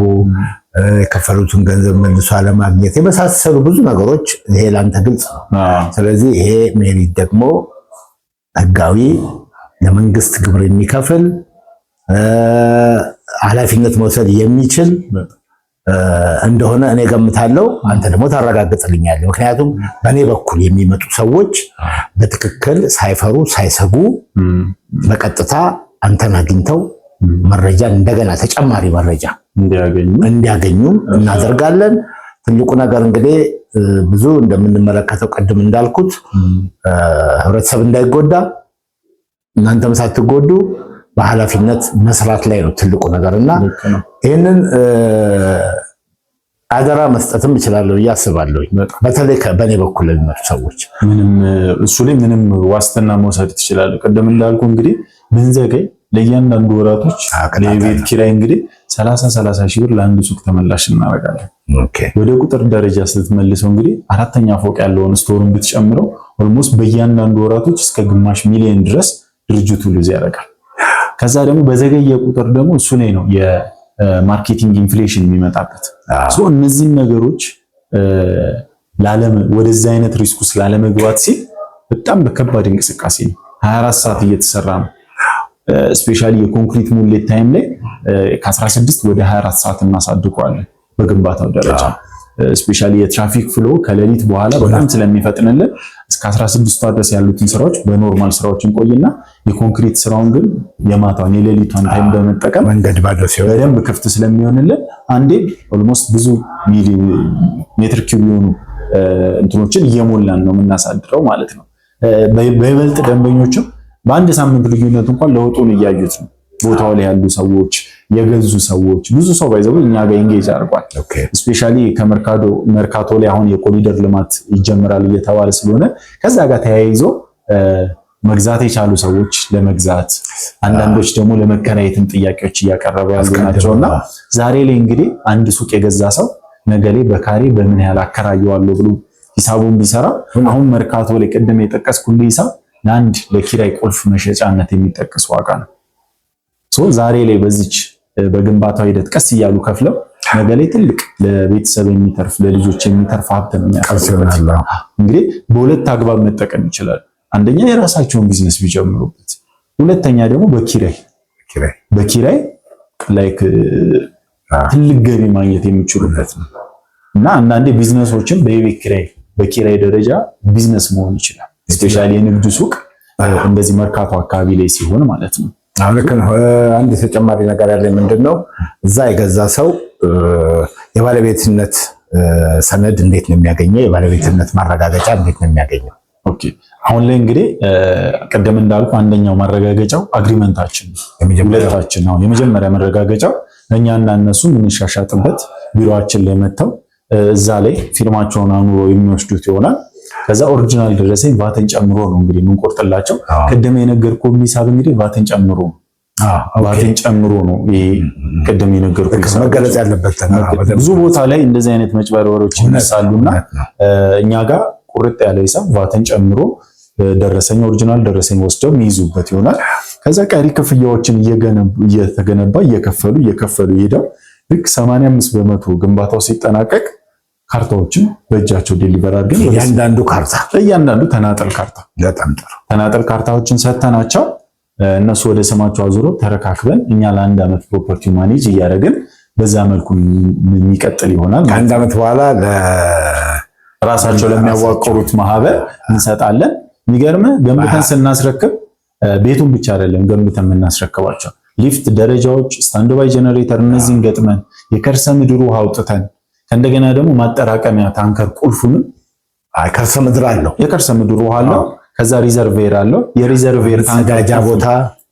የከፈሉትን ገንዘብ መልሶ አለማግኘት የመሳሰሉ ብዙ ነገሮች ይሄ ላንተ ግልጽ ነው። ስለዚህ ይሄ ሜሪት ደግሞ ህጋዊ ለመንግስት ግብር የሚከፍል ኃላፊነት መውሰድ የሚችል እንደሆነ እኔ ገምታለሁ። አንተ ደግሞ ታረጋግጥልኛለህ። ምክንያቱም በእኔ በኩል የሚመጡ ሰዎች በትክክል ሳይፈሩ ሳይሰጉ በቀጥታ አንተን አግኝተው መረጃ እንደገና ተጨማሪ መረጃ እንዲያገኙ እናደርጋለን። ትልቁ ነገር እንግዲህ ብዙ እንደምንመለከተው ቅድም እንዳልኩት ህብረተሰብ እንዳይጎዳ እናንተም ሳትጎዱ በኃላፊነት መስራት ላይ ነው ትልቁ ነገርና ይህንን አደራ መስጠትም እችላለሁ እያስባለሁ። በተለይ በእኔ በኩል ለሚመጡ ሰዎች ምንም እሱ ላይ ምንም ዋስትና መውሰድ ትችላለህ። ቀደም እንዳልኩ እንግዲህ ብንዘገይ ለእያንዳንዱ ወራቶች የቤት ኪራይ እንግዲህ 30 ሺህ ብር ለአንድ ሱቅ ተመላሽ እናደርጋለን። ወደ ቁጥር ደረጃ ስትመልሰው እንግዲህ 4ኛ ፎቅ ያለውን ስቶርን ብትጨምረው ኦልሞስት በእያንዳንዱ ወራቶች እስከ ግማሽ ሚሊዮን ድረስ ድርጅቱ ሉዝ ያደርጋል። ከዛ ደግሞ በዘገየ ቁጥር ደግሞ እሱ ላይ ነው የማርኬቲንግ ኢንፍሌሽን የሚመጣበት። እነዚህን ነገሮች ወደዛ አይነት ሪስክ ውስጥ ላለመግባት ሲል በጣም በከባድ እንቅስቃሴ ነው 24 ሰዓት እየተሰራ ነው። ስፔሻሊ የኮንክሪት ሙሌት ታይም ላይ ከ16 ወደ 24 ሰዓት እናሳድገዋለን በግንባታው ደረጃ። ስፔሻሊ የትራፊክ ፍሎ ከሌሊት በኋላ በጣም ስለሚፈጥንልን እስከ 16 ድረስ ያሉትን ስራዎች በኖርማል ስራዎች እንቆይና የኮንክሪት ስራውን ግን የማታውን የሌሊቷን ታይም በመጠቀም መንገድ ባዶ ሲሆን በደንብ ክፍት ስለሚሆንልን አንዴ ኦልሞስት ብዙ ሜትር ኪዩብ የሆኑ እንትኖችን እየሞላን ነው የምናሳድረው ማለት ነው። በይበልጥ ደንበኞችም በአንድ ሳምንት ልዩነት እንኳን ለውጡን እያዩት ነው። ቦታው ላይ ያሉ ሰዎች የገዙ ሰዎች ብዙ ሰው ባይዘው እኛ ጋር ኢንጌጅ አድርጓል። ስፔሻሊ ከመርካቶ ላይ አሁን የኮሪደር ልማት ይጀምራል እየተባለ ስለሆነ ከዛ ጋር ተያይዞ መግዛት የቻሉ ሰዎች ለመግዛት አንዳንዶች ደግሞ ለመከራየትም ጥያቄዎች እያቀረቡ ያሉ ናቸውና ዛሬ ላይ እንግዲህ አንድ ሱቅ የገዛ ሰው ነገ ላይ በካሬ በምን ያህል አከራየዋለሁ ብሎ ሂሳቡን ቢሰራ አሁን መርካቶ ላይ ቅድም የጠቀስኩልህ ሂሳብ ለአንድ ለኪራይ ቁልፍ መሸጫነት የሚጠቀስ ዋጋ ነው። ዛሬ ላይ በዚች በግንባታው ሂደት ቀስ እያሉ ከፍለው ነገ ላይ ትልቅ ለቤተሰብ የሚተርፍ ለልጆች የሚተርፍ ሀብት ነው የሚያቀርቡት። እንግዲህ በሁለት አግባብ መጠቀም ይችላል። አንደኛ የራሳቸውን ቢዝነስ ቢጀምሩበት፣ ሁለተኛ ደግሞ በኪራይ ላይክ ትልቅ ገቢ ማግኘት የሚችሉበት ነው እና አንዳንዴ ቢዝነሶችን በኪራይ ደረጃ ቢዝነስ መሆን ይችላል። ስፔሻሊ የንግድ ሱቅ እንደዚህ መርካቶ አካባቢ ላይ ሲሆን ማለት ነው። አንድ ተጨማሪ ነገር ያለ ምንድነው እዛ የገዛ ሰው የባለቤትነት ሰነድ እንዴት ነው የሚያገኘው? የባለቤትነት ማረጋገጫ እንዴት ነው የሚያገኘው? ኦኬ አሁን ላይ እንግዲህ ቀደም እንዳልኩ አንደኛው ማረጋገጫው አግሪመንታችን ነው። ሁለታችን ነው የመጀመሪያ ማረጋገጫው እኛና እነሱ የምንሻሻጥበት ቢሮአችን ላይ መጥተው እዛ ላይ ፊርማቸውን አኑሮ የሚወስዱት ይሆናል። ከዛ ኦሪጂናል ደረሰኝ ቫትን ጨምሮ ነው እንግዲህ የምንቆርጥላቸው። ቅድም የነገርኩህ ሂሳብ እንግዲህ ቫትን ጨምሮ ነው ይሄ ቅድም የነገርኩህ መገለጽ ያለበት። ብዙ ቦታ ላይ እንደዚህ አይነት መጭበርበሮች ይነሳሉና እኛ ጋር ቁርጥ ያለ ሂሳብ ቫትን ጨምሮ ደረሰኝ ኦሪጂናል ደረሰኝ ወስደው የሚይዙበት ይሆናል። ከዛ ቀሪ ክፍያዎችን እየተገነባ እየከፈሉ ሄደው ልክ 85 በመቶ ግንባታው ሲጠናቀቅ ካርታዎችን በእጃቸው ዴሊቨር አድርገን እያንዳንዱ ተናጠል ካርታዎችን ሰተናቸው እነሱ ወደ ስማቸው አዙረው ተረካክበን እኛ ለአንድ ዓመት ፕሮፐርቲ ማኔጅ እያደረግን በዛ መልኩ የሚቀጥል ይሆናል። ከአንድ ዓመት በኋላ ራሳቸው ለሚያዋቀሩት ማህበር እንሰጣለን። የሚገርምህ ገንብተን ስናስረክብ ቤቱን ብቻ አይደለም ገንብተን የምናስረክባቸው ሊፍት፣ ደረጃዎች፣ ስታንድ ባይ ጀነሬተር እነዚህን ገጥመን የከርሰ ምድር ውሃ አውጥተን ከእንደገና ደግሞ ማጠራቀሚያ ታንከር ቁልፉንም ከርሰ ምድር አለው የከርሰ ምድር ውሃ አለው። ከዛ ሪዘርቬር አለው የሪዘርቬር ታንጋጃ ቦታ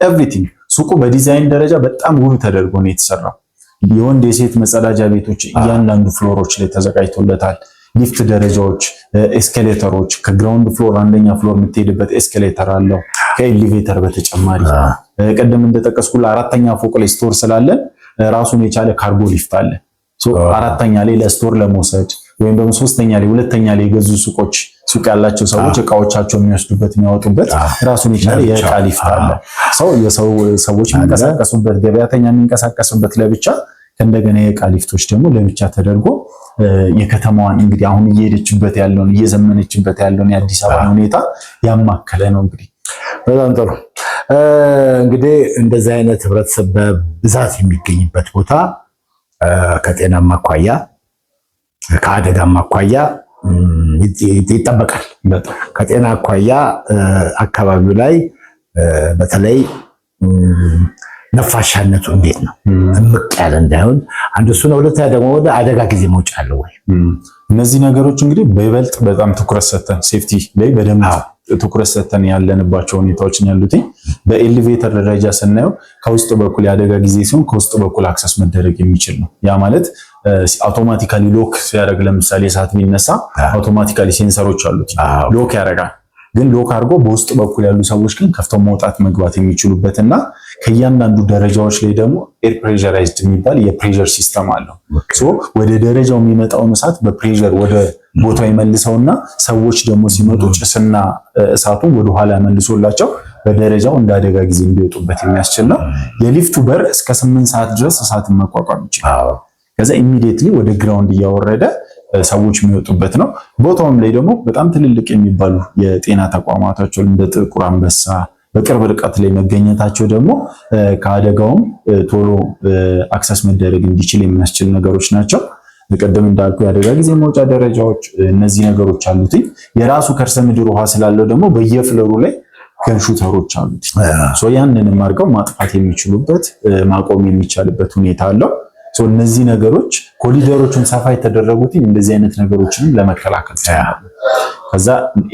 ኤቭሪቲንግ ሱቁ በዲዛይን ደረጃ በጣም ውብ ተደርጎ ነው የተሰራው። የወንድ የሴት መጸዳጃ ቤቶች እያንዳንዱ ፍሎሮች ላይ ተዘጋጅቶለታል። ሊፍት፣ ደረጃዎች፣ ኤስኬሌተሮች ከግራውንድ ፍሎር አንደኛ ፍሎር የምትሄድበት ኤስኬሌተር አለው ከኤሊቬተር በተጨማሪ ቀደም እንደጠቀስኩልህ 4ኛ ፎቅ ላይ ስቶር ስላለን ራሱን የቻለ ካርጎ ሊፍት አለ። አራተኛ ላይ ለስቶር ለመውሰድ ወይም ደግሞ 3ኛ ላይ 2ኛ ላይ የገዙ ሱቅ ያላቸው ሰዎች እቃዎቻቸው የሚወስዱበት የሚያወጡበት ራሱን የቻለ የእቃ ሊፍት አለ። ሰዎች የሚንቀሳቀሱበት ገበያተኛ የሚንቀሳቀሱበት ለብቻ ከእንደገና የእቃ ሊፍቶች ደግሞ ለብቻ ተደርጎ የከተማዋን እንግዲህ አሁን እየሄደችበት ያለውን እየዘመነችበት ያለውን የአዲስ አበባ ሁኔታ ያማከለ ነው። እንግዲህ በጣም ጥሩ። እንግዲህ እንደዚህ አይነት ህብረተሰብ በብዛት የሚገኝበት ቦታ ከጤናማ አኳያ ከአደጋማ አኳያ ይጠበቃል። ከጤና አኳያ አካባቢው ላይ በተለይ ነፋሻነቱ እንዴት ነው? እምቅ ያለ እንዳይሆን አንድ እሱ ነው። ሁለተኛ ደግሞ ወደ አደጋ ጊዜ መውጫ አለው ወይ? እነዚህ ነገሮች እንግዲህ በይበልጥ በጣም ትኩረት ሰጥተን ሴፍቲ ላይ በደንብ ትኩረት ሰጥተን ያለንባቸው ሁኔታዎች ያሉት። በኤሊቬተር ደረጃ ስናየው ከውስጥ በኩል የአደጋ ጊዜ ሲሆን ከውስጥ በኩል አክሰስ መደረግ የሚችል ነው። ያ ማለት አውቶማቲካሊ ሎክ ሲያደርግ ለምሳሌ እሳት ቢነሳ አውቶማቲካሊ ሴንሰሮች አሉት ሎክ ያደርጋል። ግን ሎክ አድርጎ በውስጥ በኩል ያሉ ሰዎች ግን ከፍተው መውጣት መግባት የሚችሉበትና ከእያንዳንዱ ደረጃዎች ላይ ደግሞ ኤር ፕሬሸራይዝድ የሚባል የፕሬሸር ሲስተም አለው። ወደ ደረጃው የሚመጣውን እሳት በፕሬሸር ወደ ቦታው ይመልሰውና ሰዎች ደግሞ ሲመጡ ጭስና እሳቱን ወደ ኋላ መልሶላቸው በደረጃው እንደ አደጋ ጊዜ እንዲወጡበት የሚያስችል ነው። የሊፍቱ በር እስከ 8 ሰዓት ድረስ እሳትን መቋቋም ይችላል። ከዛ ኢሚዲየትሊ ወደ ግራውንድ እያወረደ ሰዎች የሚወጡበት ነው። ቦታውም ላይ ደግሞ በጣም ትልልቅ የሚባሉ የጤና ተቋማቶች እንደ ጥቁር አንበሳ በቅርብ ርቀት ላይ መገኘታቸው ደግሞ ከአደጋውም ቶሎ አክሰስ መደረግ እንዲችል የሚያስችል ነገሮች ናቸው። በቀደም እንዳልኩ የአደጋ ጊዜ መውጫ ደረጃዎች እነዚህ ነገሮች አሉት። የራሱ ከርሰ ምድር ውሃ ስላለው ደግሞ በየፍለሩ ላይ ገንሹተሮች አሉት። ያንንም አድርገው ማጥፋት የሚችሉበት ማቆም የሚቻልበት ሁኔታ አለው። እነዚህ ነገሮች ኮሊደሮችን ሰፋ የተደረጉት እንደዚህ አይነት ነገሮችንም ለመከላከል ይችላሉ። ከዛ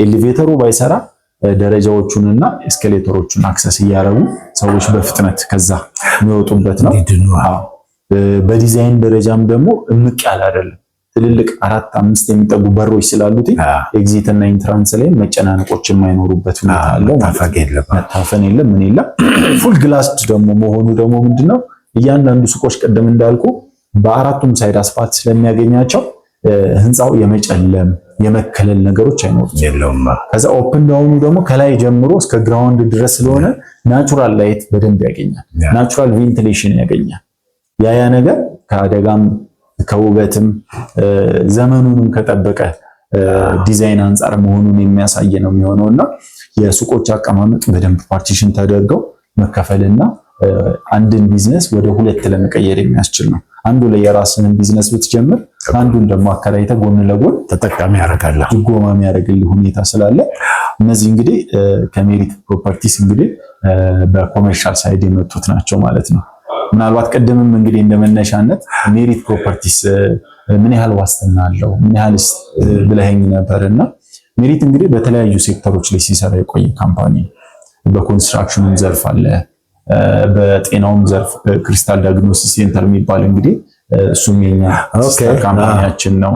ኤሌቬተሩ ባይሰራ ደረጃዎቹንና ኤስኬሌተሮቹን አክሰስ እያደረጉ ሰዎች በፍጥነት ከዛ የሚወጡበት ነው። በዲዛይን ደረጃም ደግሞ እምቅ ያለ አይደለም። ትልልቅ 4-5 የሚጠጉ በሮች ስላሉት ኤግዚት እና ኢንትራንስ ላይ መጨናነቆች የማይኖሩበት ሁኔታ አለው። መታፈን የለም ምን የለም። ፉል ግላስድ ደግሞ መሆኑ ደግሞ ምንድነው እያንዳንዱ ሱቆች ቀደም እንዳልኩ በአራቱም ሳይድ አስፋልት ስለሚያገኛቸው ህንፃው የመጨለም የመከለል ነገሮች አይኖሩም። ከዛ ኦፕን ዳውኑ ደግሞ ከላይ ጀምሮ እስከ ግራውንድ ድረስ ስለሆነ ናቹራል ላይት በደንብ ያገኛል። ናቹራል ቬንቲሌሽን ያገኛል። ያ ነገር ከአደጋም ከውበትም ዘመኑንም ከጠበቀ ዲዛይን አንጻር መሆኑን የሚያሳይ ነው የሚሆነውና የሱቆች አቀማመጥ በደንብ ፓርቲሽን ተደርገው መከፈልና አንድን ቢዝነስ ወደ ሁለት ለመቀየር የሚያስችል ነው። አንዱ ላይ የራስን ቢዝነስ ብትጀምር አንዱን ደግሞ አከራይተ ጎን ለጎን ተጠቃሚ ያደርጋል። ድጎማ የሚያደርግልህ ሁኔታ ስላለ እነዚህ እንግዲህ ከሜሪት ፕሮፐርቲስ እንግዲህ በኮሜርሻል ሳይድ የመጡት ናቸው ማለት ነው። ምናልባት ቀደምም እንግዲህ እንደመነሻነት ሜሪት ፕሮፐርቲስ ምን ያህል ዋስትና አለው ምን ያህልስ ብለኸኝ ነበርና ሜሪት እንግዲህ በተለያዩ ሴክተሮች ላይ ሲሰራ የቆየ ካምፓኒ በኮንስትራክሽኑም ዘርፍ አለ። በጤናውም ዘርፍ ክሪስታል ዳያግኖሲስ ሴንተር የሚባል እንግዲህ እሱም የኛ ካምፓኒያችን ነው።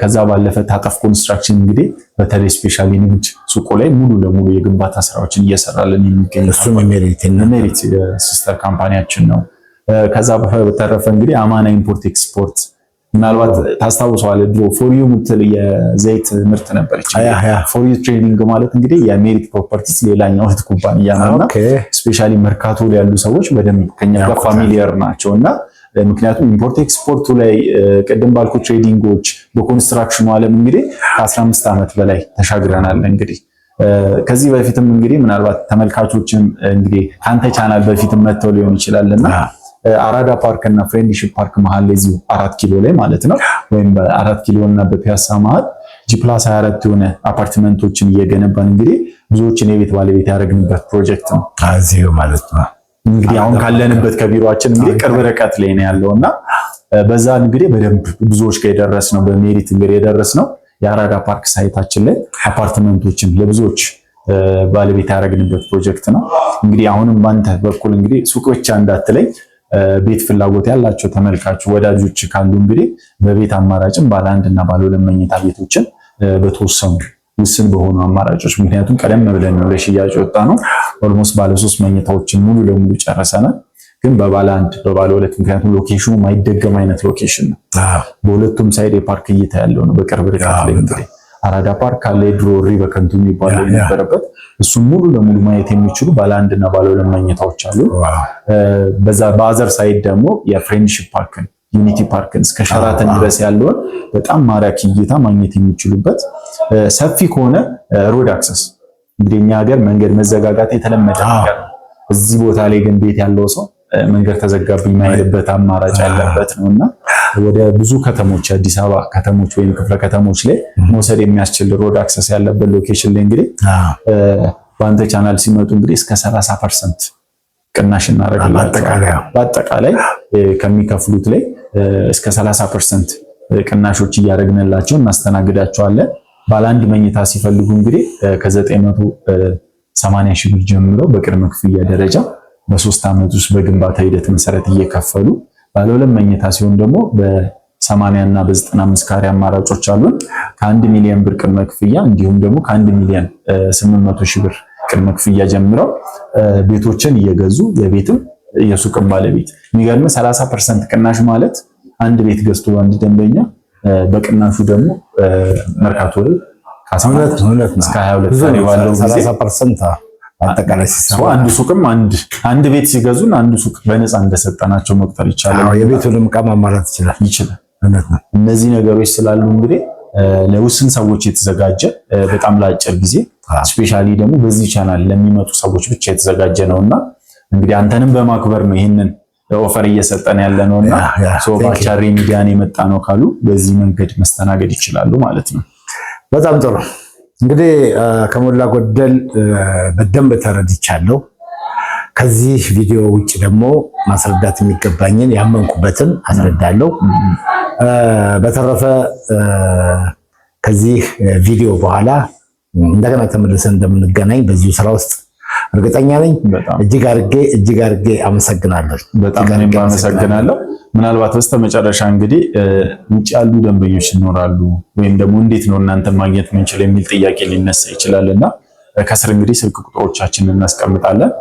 ከዛ ባለፈ ታጠፍ ኮንስትራክሽን እንግዲህ በተለይ ስፔሻሊ ንግድ ሱቁ ላይ ሙሉ ለሙሉ የግንባታ ስራዎችን እየሰራልን የሚገኝ እሱም ሜሪት ሲስተር ካምፓኒያችን ነው። ከዛ በተረፈ እንግዲህ አማና ኢምፖርት ኤክስፖርት ምናልባት ታስታውሰዋለህ ድሮ ፎር ዩ ምትል የዘይት ምርት ነበረች። ፎር ዩ ትሬዲንግ ማለት እንግዲህ የሜሪት ፕሮፐርቲስ ሌላኛው እህት ኩባንያ ነውና ስፔሻሊ መርካቶ ላይ ያሉ ሰዎች በደንብ ከኛ ጋር ፋሚሊየር ናቸውና ምክንያቱም ኢምፖርት ኤክስፖርቱ ላይ ቀደም ባልኩ ትሬዲንጎች በኮንስትራክሽኑ ዓለም እንግዲህ ከ15 ዓመት በላይ ተሻግረናል። እንግዲህ ከዚህ በፊትም እንግዲህ ምናልባት ተመልካቾችም እንግዲህ ካንተ ቻናል በፊትም መተው ሊሆን ይችላልና አራዳ ፓርክ እና ፍሬንድሺፕ ፓርክ መሃል ላይ እዚሁ 4 ኪሎ ላይ ማለት ነው ወይም በ4 ኪሎ እና በፒያሳ መሃል ጂ+ 24 የሆነ አፓርትመንቶችን እየገነባን እንግዲህ ብዙዎችን የቤት ባለቤት ያደረግንበት ፕሮጀክት ነው እዚሁ ማለት ነው። እንግዲህ አሁን ካለንበት ከቢሮአችን እንግዲህ ቅርብ ርቀት ላይ ነው ያለውና በዛ እንግዲህ በደንብ ብዙዎች ጋር የደረስነው በሜሪት እንግዲህ የደረስነው የአራዳ ፓርክ ሳይታችን ላይ አፓርትመንቶችን ለብዙዎች ባለቤት ያደረግንበት ፕሮጀክት ነው። እንግዲህ አሁንም ባንተ በኩል እንግዲህ ሱቅ ብቻ እንዳትለኝ ቤት ፍላጎት ያላቸው ተመልካቹ ወዳጆች ካሉ እንግዲህ በቤት አማራጭም ባለ 1 እና ባለ 2 መኝታ ቤቶችን በተወሰኑ ውስን በሆኑ አማራጮች ምክንያቱም ቀደም ብለን ነው ለሽያጭ ወጣ ነው ኦልሞስት ባለ 3 መኝታዎችን ሙሉ ለሙሉ ጨርሰናል። ግን በባለ 1 በባለ 2 ምክንያቱም ሎኬሽኑ ማይደገም አይነት ሎኬሽን ነው። በሁለቱም ሳይድ የፓርክ እይታ ያለው ነው። በቅርብ ርቀት ላይ እንግዲህ አራዳ ፓርክ አለ ድሮ በከንቱ የሚባለው የነበረበት እሱም ሙሉ ለሙሉ ማየት የሚችሉ ባለ 1 እና ባለ 2 መኝታዎች አሉ። በዛ በአዘር ሳይድ ደግሞ የፍሬንድሺፕ ፓርክን ዩኒቲ ፓርክን እስከ ሸራተን ድረስ ያለውን በጣም ማራኪ እይታ ማግኘት የሚችሉበት ሰፊ ከሆነ ሮድ አክሰስ እንግዲህ እኛ ሀገር መንገድ መዘጋጋት የተለመደ ነገር ነው። እዚህ ቦታ ላይ ግን ቤት ያለው ሰው መንገድ ተዘጋብኝ ማይልበት አማራጭ ያለበት ነውና ወደ ብዙ ከተሞች አዲስ አበባ ከተሞች ወይም ክፍለ ከተሞች ላይ መውሰድ የሚያስችል ሮድ አክሰስ ያለበት ሎኬሽን ላይ እንግዲህ በአንተ ቻናል ሲመጡ እንግዲህ እስከ 30% ቅናሽ እናደርጋለን። በአጠቃላይ ከሚከፍሉት ላይ እስከ 30% ቅናሾች እያደረግንላቸው እናስተናግዳቸዋለን። ባለ 1 መኝታ ሲፈልጉ እንግዲህ ከ980 ሺህ ብር ጀምሮ በቅድመ ክፍያ ደረጃ በ3 ዓመት ውስጥ በግንባታ ሂደት መሰረት እየከፈሉ ባለ 2 መኝታ ሲሆን ደግሞ በ80 እና በ95 ካሬ አማራጮች አሉን። ከ1 ሚሊዮን ብር ቅድመ ክፍያ እንዲሁም ደግሞ ከ1 ሚሊዮን 800 ሺህ ብር ቅድመ ክፍያ ጀምረው ቤቶችን እየገዙ የቤትም የሱቅም ባለቤት የሚገርም 30% ቅናሽ ማለት አንድ ቤት ገዝቶ አንድ ደንበኛ በቅናሹ ደግሞ መርካቶ ላይ ከ18 እስከ 22 ካሬ ባለው 30% አጠቃላይ ሲሰራ አንድ ሱቅም አንድ ቤት ሲገዙን አንድ ሱቅ በነፃ እንደሰጠናቸው መቁጠር ይቻላል። የቤቱንም ዕቃ ማሟላት ይችላል። እነዚህ ነገሮች ስላሉ እንግዲህ ለውስን ሰዎች የተዘጋጀ በጣም ለአጭር ጊዜ ስፔሻሊ ደግሞ በዚህ ቻናል ለሚመጡ ሰዎች ብቻ የተዘጋጀ ነውና እንግዲህ አንተንም በማክበር ነው ይሄንን ኦፈር እየሰጠን ያለ ነውና ባቻሬ ሚዲያን የመጣ ነው ካሉ በዚህ መንገድ መስተናገድ ይችላሉ ማለት ነው። በጣም ጥሩ። እንግዲህ ከሞላ ጎደል በደንብ ተረድቻለሁ። ከዚህ ቪዲዮ ውጭ ደግሞ ማስረዳት የሚገባኝን ያመንኩበትን አስረዳለሁ። በተረፈ ከዚህ ቪዲዮ በኋላ እንደገና ተመልሰን እንደምንገናኝ በዚሁ ስራ ውስጥ እርግጠኛ ነኝ። እጅግ አድርጌ አመሰግናለሁ። በጣም እኔም አመሰግናለሁ። ምናልባት በስተመጨረሻ እንግዲህ ውጭ ያሉ ደንበኞች ይኖራሉ ወይም ደግሞ እንዴት ነው እናንተ ማግኘት የምንችለው የሚል ጥያቄ ሊነሳ ይችላልና ከስር እንግዲህ ስልክ ቁጥሮቻችንን እናስቀምጣለን።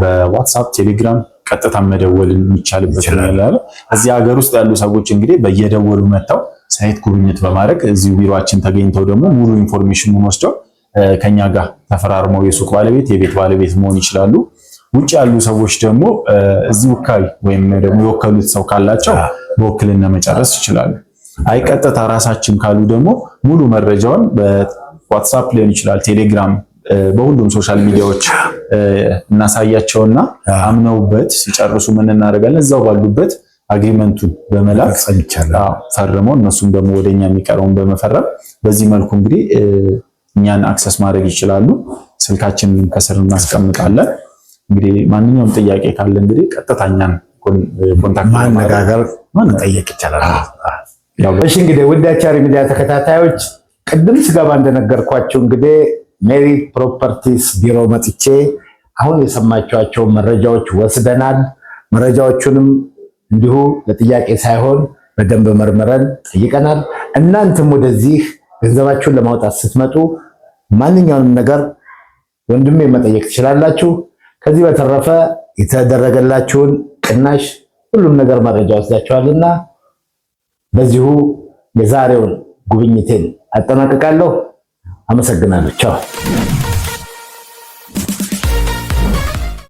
በዋትስአፕ ቴሌግራም ቀጥታ መደወል የሚቻልበት ነው። እዚህ ሀገር ውስጥ ያሉ ሰዎች እንግዲህ በየደወሉ መጥተው ሳይት ጉብኝት በማድረግ እዚሁ ቢሮአችን ተገኝተው ደግሞ ሙሉ ኢንፎርሜሽኑን ወስደው ከኛ ጋር ተፈራርመው የሱቅ ባለቤት የቤት ባለቤት መሆን ይችላሉ። ውጭ ያሉ ሰዎች ደግሞ እዚህ ወካይ ወይም ደግሞ የወከሉት ሰው ካላቸው በወክልና መጨረስ ይችላሉ። አይ ቀጥታ ራሳችን ካሉ ደግሞ ሙሉ መረጃውን በዋትስአፕ ሊሆን ይችላል፣ ቴሌግራም፣ በሁሉም ሶሻል ሚዲያዎች እናሳያቸውና አምነውበት ሲጨርሱ ምን እናደርጋለን እዛው ባሉበት አግሪመንቱን በመላክ ፈርመው እነሱም ደግሞ ወደኛ የሚቀረውን በመፈረም በዚህ መልኩ እንግዲህ እኛን አክሰስ ማድረግ ይችላሉ። ስልካችንን ከስር እናስቀምጣለን። እንግዲህ ማንኛውም ጥያቄ ካለ እንግዲህ ቀጥታኛን ኮንታክት ማነጋገር መጠየቅ ይቻላል። እሺ እንግዲህ ውድ አቻሪ ሚዲያ ተከታታዮች ቅድም ስገባ እንደነገርኳችሁ እንግዲህ ሜሪት ፕሮፐርቲስ ቢሮ መጥቼ አሁን የሰማችኋቸው መረጃዎች ወስደናል። መረጃዎቹንም እንዲሁ ለጥያቄ ሳይሆን በደንብ መርምረን ጠይቀናል። እናንተም ወደዚህ ገንዘባችሁን ለማውጣት ስትመጡ ማንኛውንም ነገር ወንድሜ መጠየቅ ትችላላችሁ። ከዚህ በተረፈ የተደረገላችሁን ቅናሽ ሁሉም ነገር መረጃ ወስዳችኋልና በዚሁ የዛሬውን ጉብኝቴን አጠናቅቃለሁ። አመሰግናለሁ። ቻው።